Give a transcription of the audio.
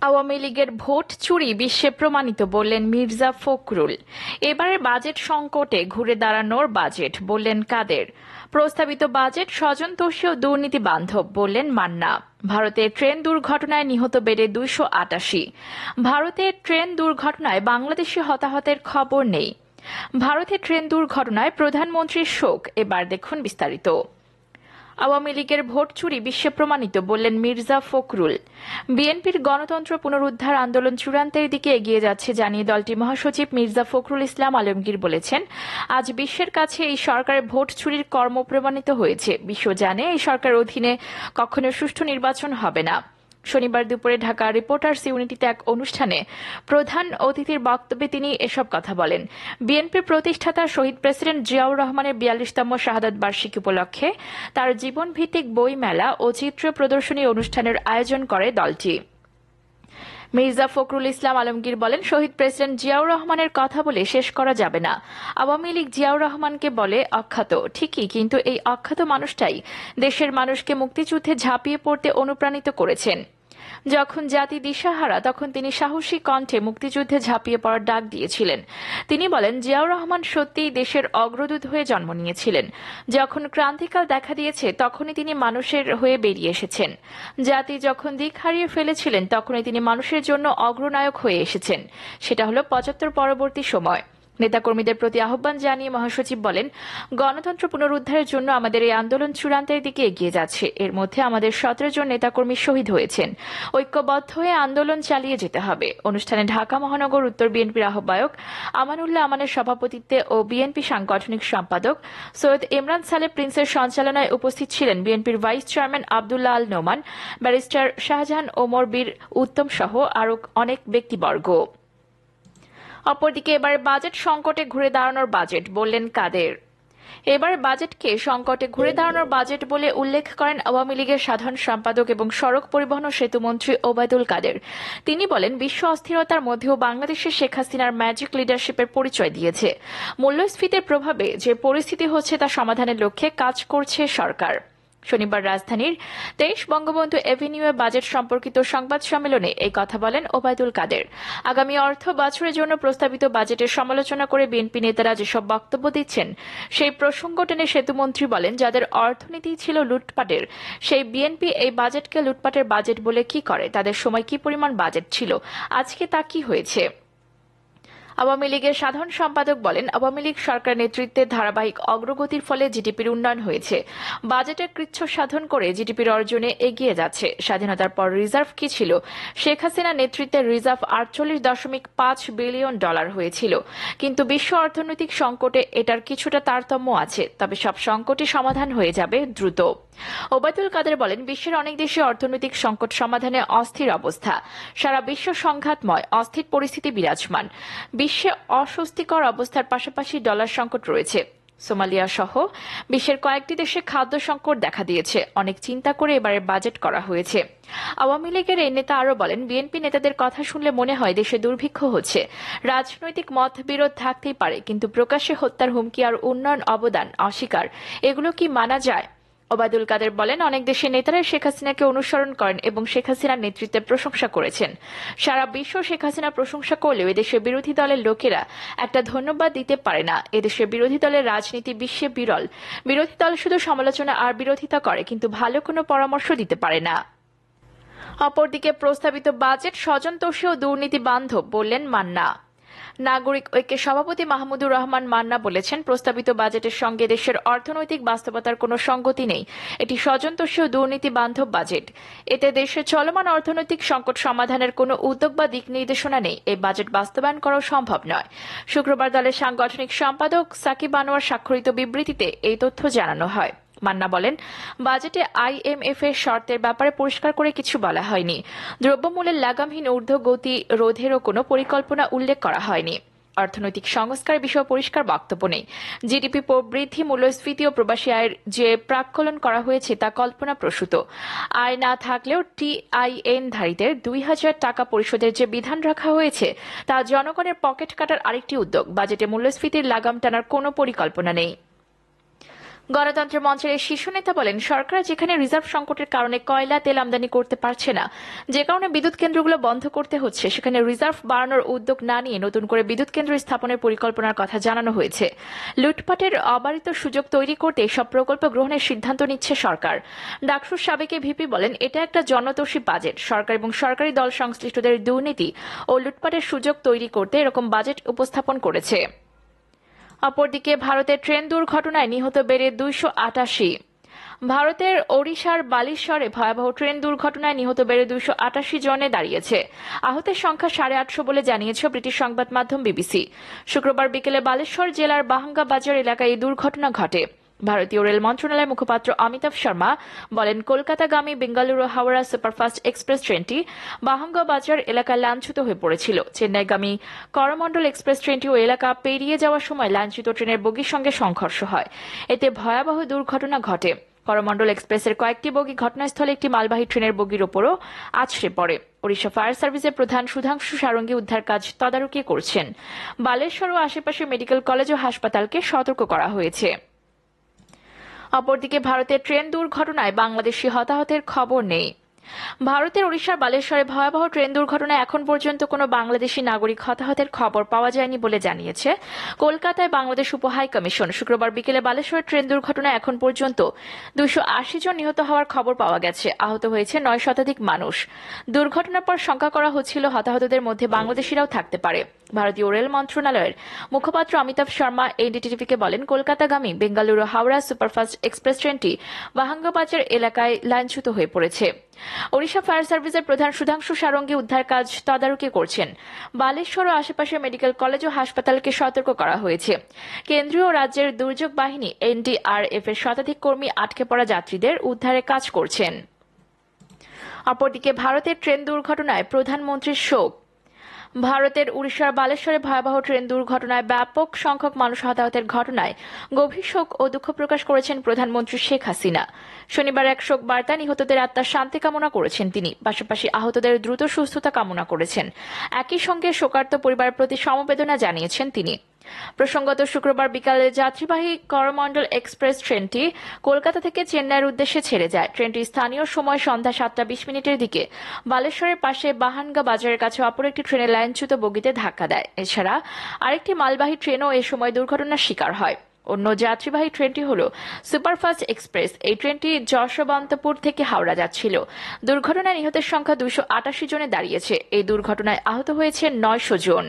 আওয়ামী লীগের ভোট চুরি বিশ্বে প্রমাণিত বললেন মির্জা ফখরুল। এবারের বাজেট সংকটে ঘুরে দাঁড়ানোর বাজেট বললেন কাদের। প্রস্তাবিত বাজেট স্বজনতোষী ও দুর্নীতি বান্ধব বললেন মান্না। ভারতের ট্রেন দুর্ঘটনায় নিহত বেড়ে 288। ভারতের ট্রেন দুর্ঘটনায় বাংলাদেশি হতাহতের খবর নেই। ভারতের ট্রেন দুর্ঘটনায় প্রধানমন্ত্রীর শোক। এবার দেখুন বিস্তারিত। আওয়ামী লীগের ভোট চুরি বিশ্বে প্রমাণিত বললেন মির্জা ফখরুল। বিএনপির গণতন্ত্র পুনরুদ্ধার আন্দোলন চূড়ান্তের দিকে এগিয়ে যাচ্ছে জানিয়ে দলটির মহাসচিব মির্জা ফখরুল ইসলাম আলমগীর বলেছেন, আজ বিশ্বের কাছে এই সরকারের ভোট চুরির কর্ম প্রমাণিত হয়েছে। বিশ্ব জানে এই সরকারের অধীনে কখনো সুষ্ঠু নির্বাচন হবে না। শনিবার দুপুরে ঢাকা রিপোর্টার্স ইউনিটিতে এক অনুষ্ঠানে প্রধান অতিথির বক্তব্যে তিনি এসব কথা বলেন। বিএনপির প্রতিষ্ঠাতা শহীদ প্রেসিডেন্ট জিয়াউর রহমানের 42তম শাহাদাত বার্ষিকী উপলক্ষে তার জীবনভিত্তিক বই মেলা ও চিত্র প্রদর্শনী অনুষ্ঠানের আয়োজন করে দলটি। মির্জা ফখরুল ইসলাম আলমগীর বলেন, শহীদ প্রেসিডেন্ট জিয়াউর রহমানের কথা বলে শেষ করা যাবে না। আওয়ামী লীগ জিয়াউর রহমানকে বলে অখ্যাত, ঠিকই, কিন্তু এই অখ্যাত মানুষটাই দেশের মানুষকে মুক্তিযুদ্ধে ঝাঁপিয়ে পড়তে অনুপ্রাণিত করেছেন। যখন জাতি দিশাহারা তখন তিনি সাহসী কণ্ঠে মুক্তিযুদ্ধে ঝাঁপিয়ে পড়ার ডাক দিয়েছিলেন। তিনি বলেন, জিয়াউর রহমান সত্যিই দেশের অগ্রদূত হয়ে জন্ম নিয়েছিলেন। যখন ক্রান্তিকাল দেখা দিয়েছে তখনই তিনি মানুষের হয়ে বেরিয়ে এসেছেন। জাতি যখন দিক হারিয়ে ফেলেছিলেন তখনই তিনি মানুষের জন্য অগ্রনায়ক হয়ে এসেছেন। সেটা হলো 75 পরবর্তী সময়। নেতাকর্মীদের প্রতি আহ্বান জানিয়ে মহাসচিব বলেন, গণতন্ত্র পুনরুদ্ধারের জন্য আমাদের এই আন্দোলন চূড়ান্তের দিকে এগিয়ে যাচ্ছে। এর মধ্যে আমাদের 17 জন নেতাকর্মী শহীদ হয়েছেন। ঐক্যবদ্ধ হয়ে আন্দোলন চালিয়ে যেতে হবে। অনুষ্ঠানে ঢাকা মহানগর উত্তর বিএনপির আহ্বায়ক আমানুল্লাহ আমানের সভাপতিত্বে ও বিএনপি সাংগঠনিক সম্পাদক সৈয়দ ইমরান সালে প্রিন্সের সঞ্চালনায় উপস্থিত ছিলেন বিএনপির vice chairman Abdullah Al Noman, barrister Shahjahan Omar বীর উত্তম সহ আরও অনেক ব্যক্তিবর্গ। অপরদিকে এবার বাজেট সংকটে ঘুরে দাঁড়ানোর বাজেট বললেন কাদের। এবার বাজেটকে সংকটে ঘুরে দাঁড়ানোর বাজেট বলে উল্লেখ করেন আওয়ামী লীগের সাধারণ সম্পাদক এবং সড়ক পরিবহন ও সেতুমন্ত্রী ওবায়দুল কাদের। তিনি বলেন, বিশ্ব অস্থিরতার মধ্যেও বাংলাদেশের শেখ হাসিনার ম্যাজিক লিডারশিপের পরিচয় দিয়েছে। মূল্যস্ফীতির প্রভাবে যে পরিস্থিতি হচ্ছে তা সমাধানের লক্ষ্যে কাজ করছে সরকার। শনিবার রাজধানীর 23 বঙ্গবন্ধু এভিনিউয়ে বাজেট সম্পর্কিত সংবাদ সম্মেলনে এই কথা বলেন ওবায়দুল কাদের। আগামী অর্থ বছরের জন্য প্রস্তাবিত বাজেটের সমালোচনা করে বিএনপি নেতারা যেসব বক্তব্য দিচ্ছেন সেই প্রসঙ্গ টেনে সেতুমন্ত্রী বলেন, যাদের অর্থনীতি ছিল লুটপাটের সেই বিএনপি এই বাজেটকে লুটপাটের বাজেট বলে কি করে? তাদের সময় কি পরিমাণ বাজেট ছিল, আজকে তা কি হয়েছে? আওয়ামী লীগের সাধারণ সম্পাদক বলেন, আওয়ামী লীগ সরকার নেতৃত্বে ধারাবাহিক অগ্রগতির ফলে জিডিপির উন্নয়ন হয়েছে। বাজেটের কৃচ্ছ সাধন করে জিডিপির অর্জনে এগিয়ে যাচ্ছে। স্বাধীনতার পর রিজার্ভ কি ছিল? শেখ হাসিনা নেতৃত্বে রিজার্ভ 48.5 বিলিয়ন ডলার হয়েছিল। কিন্তু বিশ্ব অর্থনৈতিক সংকটে এটার কিছুটা তারতম্য আছে, তবে সব সংকটই সমাধান হয়ে যাবে দ্রুত। ওবায়দুল কাদের বলেন, বিশ্বের অনেক দেশে অর্থনৈতিক সংকট সমাধানে অস্থির অবস্থা। সারা বিশ্ব সংঘাতময়, অস্থির পরিস্থিতি বিরাজমান। বিশ্বে অস্বস্তিকর অবস্থার পাশাপাশি ডলার সংকট রয়েছে। সোমালিয়া সহ বিশ্বের কয়েকটি দেশে খাদ্য সংকট দেখা দিয়েছে। অনেক চিন্তা করে এবারের বাজেট করা হয়েছে। আওয়ামী লীগের এই নেতা আরও বলেন, বিএনপি নেতাদের কথা শুনলে মনে হয় দেশে দুর্ভিক্ষ হচ্ছে। রাজনৈতিক মতবিরোধ থাকতেই পারে, কিন্তু প্রকাশ্যে হত্যার হুমকি আর উন্নয়ন অবদান অস্বীকার, এগুলো কি মানা যায়? ওবায়দুল কাদের বলেন, অনেক দেশের নেতারা শেখ হাসিনাকে অনুসরণ করেন এবং শেখ হাসিনার নেতৃত্বের প্রশংসা করেছেন। সারা বিশ্ব শেখ হাসিনার প্রশংসা করলেও এদেশের বিরোধী দলের লোকেরা একটা ধন্যবাদ দিতে পারে না। এদেশের বিরোধী দলের রাজনীতি বিশ্বে বিরল। বিরোধী দল শুধু সমালোচনা আর বিরোধিতা করে, কিন্তু ভালো কোনো পরামর্শ দিতে পারে না। অপরদিকে প্রস্তাবিত বাজেট স্বজনতোষী ও দুর্নীতি বান্ধব বললেন মান্না। নাগরিক ঐক্যের সভাপতি মাহমুদুর রহমান মান্না বলেছেন, প্রস্তাবিত বাজেটের সঙ্গে দেশের অর্থনৈতিক বাস্তবতার কোনো সঙ্গতি নেই। এটি স্বজনতোষী ও দুর্নীতি বান্ধব বাজেট। এতে দেশের চলমান অর্থনৈতিক সংকট সমাধানের কোনো উদ্যোগ বা দিক নির্দেশনা নেই। এই বাজেট বাস্তবায়ন করাও সম্ভব নয়। শুক্রবার দলের সাংগঠনিক সম্পাদক সাকিব আনোয়ার স্বাক্ষরিত বিবৃতিতে এই তথ্য জানানো হয়। মান্না বলেন, বাজেটে আইএমএফ এর শর্তের ব্যাপারে পরিষ্কার করে কিছু বলা হয়নি। দ্রব্যমূল্যের লাগামহীন ঊর্ধ্বগতি রোধেরও কোনো পরিকল্পনা উল্লেখ করা হয়নি। অর্থনৈতিক সংস্কার বিষয়ে পরিষ্কার বক্তব্য নেই। জিডিপি প্রবৃদ্ধি, মূল্যস্ফীতি ও প্রবাসী আয়ের যে প্রাক্কলন করা হয়েছে তা কল্পনাপ্রসূত। আয় না থাকলেও টিআইএনধারীদের 2,000 টাকা পরিশোধের যে বিধান রাখা হয়েছে তা জনগণের পকেট কাটার আরেকটি উদ্যোগ। বাজেটে মূল্যস্ফীতির লাগাম টানার কোনো পরিকল্পনা নেই। গণতন্ত্র মঞ্চের এই শীর্ষ নেতা বলেন, সরকার যেখানে রিজার্ভ সংকটের কারণে কয়লা তেল আমদানি করতে পারছে না, যে কারণে বিদ্যুৎ কেন্দ্রগুলো বন্ধ করতে হচ্ছে, সেখানে রিজার্ভ বাড়ানোর উদ্যোগ না নিয়ে নতুন করে বিদ্যুৎ কেন্দ্র স্থাপনের পরিকল্পনার কথা জানানো হয়েছে। লুটপাটের অবারিত সুযোগ তৈরি করতে এসব প্রকল্প গ্রহণের সিদ্ধান্ত নিচ্ছে সরকার। ডাকসুর সাবেক ভিপি বলেন, এটা একটা জনতোষী বাজেট। সরকার এবং সরকারি দল সংশ্লিষ্টদের দুর্নীতি ও লুটপাটের সুযোগ তৈরি করতে এরকম বাজেট উপস্থাপন করেছে। অপরদিকে ভারতের ট্রেন দুর্ঘটনায় নিহত বেড়ে 288। ভারতের ওড়িশার বালেশ্বরে ভয়াবহ ট্রেন দুর্ঘটনায় নিহত বেড়ে 288 জনে দাঁড়িয়েছে। আহতের সংখ্যা 850 বলে জানিয়েছে ব্রিটিশ সংবাদ মাধ্যম বিবিসি। শুক্রবার বিকেলে বালেশ্বর জেলার বাহাঙ্গা বাজার এলাকায় এই দুর্ঘটনা ঘটে। ভারতীয় রেল মন্ত্রণালয়ের মুখপাত্র অমিতাভ শর্মা বলেন, কলকাতাগামী বেঙ্গালুরু হাওড়া সুপারফাস্ট এক্সপ্রেস ট্রেনটি বাহাঙ্গা বাজার এলাকায় লাইনচ্যুত হয়ে পড়েছিল। চেন্নাইগামী করমণ্ডল এক্সপ্রেস ট্রেনটি ওই এলাকা পেরিয়ে যাওয়ার সময় লাইনচ্যুত ট্রেনের বগির সঙ্গে সংঘর্ষ হয়। এতে ভয়াবহ দুর্ঘটনা ঘটে। করমণ্ডল এক্সপ্রেসের কয়েকটি বগি ঘটনাস্থলে একটি মালবাহী ট্রেনের বগির ওপরও আছড়ে পড়ে। ওড়িশা ফায়ার সার্ভিসের প্রধান সুধাংশু সারঙ্গী উদ্ধার কাজ তদারকি করছেন। বালেশ্বর ও আশেপাশের মেডিকেল কলেজ ও হাসপাতালকে সতর্ক করা হয়েছে। অপরদিকে ভারতের ট্রেন দুর্ঘটনায় বাংলাদেশি হতাহতের খবর নেই। ভারতের ওড়িশার বালেশ্বরে ভয়াবহ ট্রেন দুর্ঘটনায় এখন পর্যন্ত কোনো বাংলাদেশি নাগরিক হতাহতের খবর পাওয়া যায়নি বলে জানিয়েছে কলকাতায় বাংলাদেশ উপ হাই কমিশন। শুক্রবার বিকেলে বালেশ্বরের ট্রেন দুর্ঘটনায় এখন পর্যন্ত 280 জন নিহত হওয়ার খবর পাওয়া গেছে। আহত হয়েছে 9 শতাধিক মানুষ। দুর্ঘটনার পর শঙ্কা করা হচ্ছিল হতাহতদের মধ্যে বাংলাদেশিরাও থাকতে পারে। ভারতীয় রেল মন্ত্রণালয়ের মুখপাত্র অমিতাভ শর্মা এনডিটিভিকে বলেন, কলকাতাগামী বেঙ্গালুরু হাওড়া সুপারফাস্ট এক্সপ্রেস ট্রেনটি বাহাঙ্গাবাজার এলাকায় লাইনচ্যুত হয়ে পড়েছে। ওড়িশা ফায়ার সার্ভিসের প্রধান সুধাংশু সারঙ্গী উদ্ধার কাজ তদারকি করছেন। বালেশ্বর ও আশেপাশের মেডিকেল কলেজ ও হাসপাতালকে সতর্ক করা হয়েছে। কেন্দ্রীয় ও রাজ্যের দুর্যোগ বাহিনী এনডিআরএফ এর শতাধিক কর্মী আটকে পড়া যাত্রীদের উদ্ধারে কাজ করছেন। অপরদিকে ভারতের ট্রেন দুর্ঘটনায় প্রধানমন্ত্রীর শোক। ভারতের উড়িষ্যার বালেশ্বরে ভয়াবহ ট্রেন দুর্ঘটনায় ব্যাপক সংখ্যক মানুষ হতাহতের ঘটনায় গভীর শোক ও দুঃখ প্রকাশ করেছেন প্রধানমন্ত্রী শেখ হাসিনা। শনিবার এক শোক বার্তা নিহতদের আত্মার শান্তি কামনা করেছেন তিনি। পাশাপাশি আহতদের দ্রুত সুস্থতা কামনা করেছেন। একই সঙ্গে শোকার্ত পরিবারের প্রতি সমবেদনা জানিয়েছেন তিনি। প্রসঙ্গত, শুক্রবার বিকালে যাত্রীবাহী করমণ্ডল এক্সপ্রেস ট্রেনটি কলকাতা থেকে চেন্নাইয়ের উদ্দেশ্যে ছেড়ে যায়। ট্রেনটি স্থানীয় সময় সন্ধ্যা 7:20 দিকে বালেশ্বরের পাশে বাহানগা বাজারের কাছে অপর একটি ট্রেনের লাইনচ্যুত বগিতে ধাক্কা দেয়। এছাড়া আরেকটি মালবাহী ট্রেনও এ সময় দুর্ঘটনার শিকার হয়। অন্য যাত্রীবাহী ট্রেনটি হল সুপারফাস্ট এক্সপ্রেস। এই ট্রেনটি যশবন্তপুর থেকে হাওড়া যাচ্ছিল। দুর্ঘটনায় নিহতের সংখ্যা 288 জনে দাঁড়িয়েছে। এই দুর্ঘটনায় আহত হয়েছে 900 জন।